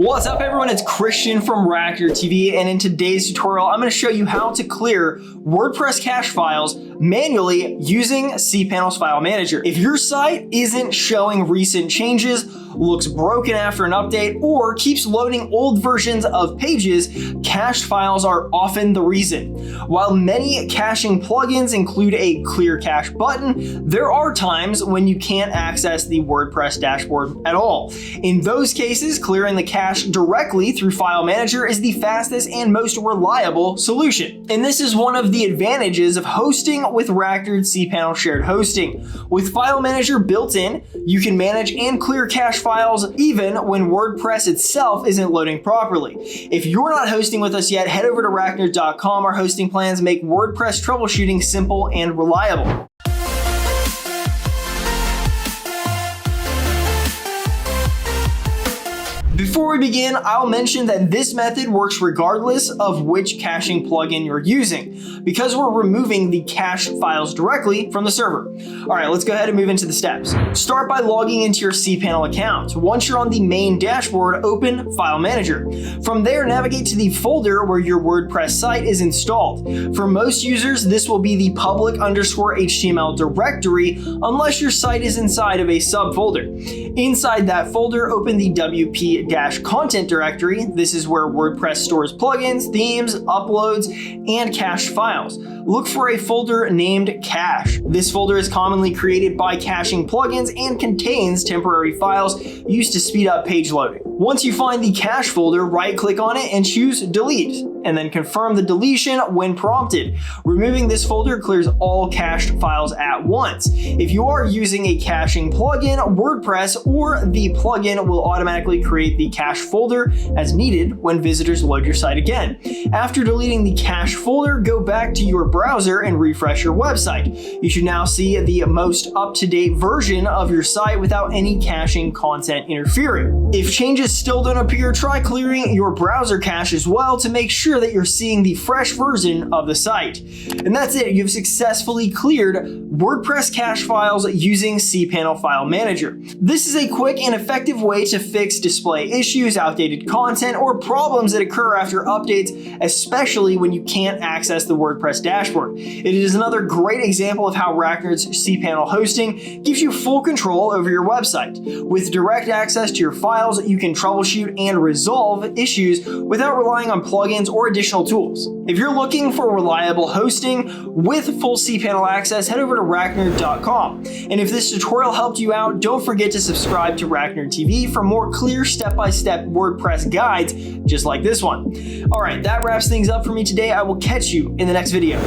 What's up everyone, it's Christian from RackNerd TV, and in today's tutorial I'm going to show you how to clear WordPress cache files manually using cPanel's file manager. If your site isn't showing recent changes, looks broken after an update, or keeps loading old versions of pages, cached files are often the reason. While many caching plugins include a clear cache button, there are times when you can't access the WordPress dashboard at all. In those cases, clearing the cache directly through File Manager is the fastest and most reliable solution. And this is one of the advantages of hosting with RackNerd cPanel shared hosting. With File Manager built in, you can manage and clear cache files even when WordPress itself isn't loading properly. If you're not hosting with us yet, head over to RackNerd.com. Our hosting plans make WordPress troubleshooting simple and reliable. Before we begin, I'll mention that this method works regardless of which caching plugin you're using, because we're removing the cached files directly from the server. All right, let's go ahead and move into the steps. Start by logging into your cPanel account. Once you're on the main dashboard, open File Manager. From there, navigate to the folder where your WordPress site is installed. For most users, this will be the public_HTML directory, unless your site is inside of a subfolder. Inside that folder, open the WP-content directory. This is where WordPress stores plugins, themes, uploads, and cached files. Look for a folder named Cache. This folder is commonly created by caching plugins and contains temporary files used to speed up page loading. Once you find the cache folder, right-click on it and choose Delete, and then confirm the deletion when prompted. Removing this folder clears all cached files at once. If you are using a caching plugin, WordPress or the plugin will automatically create the cache folder as needed when visitors load your site again. After deleting the cache folder, go back to your browser and refresh your website. You should now see the most up-to-date version of your site without any caching content interfering. If changes still don't appear, try clearing your browser cache as well to make sure that you're seeing the fresh version of the site. And that's it, you've successfully cleared WordPress cache files using cPanel File Manager. This is a quick and effective way to fix display issues, outdated content, or problems that occur after updates, especially when you can't access the WordPress dashboard. It is another great example of how RackNerd's cPanel hosting gives you full control over your website. With direct access to your files, you can troubleshoot and resolve issues without relying on plugins or additional tools. If you're looking for reliable hosting with full cPanel access, head over to RackNerd.com. And if this tutorial helped you out, don't forget to subscribe to RackNerd TV for more clear step-by-step WordPress guides just like this one. All right, that wraps things up for me today. I will catch you in the next video.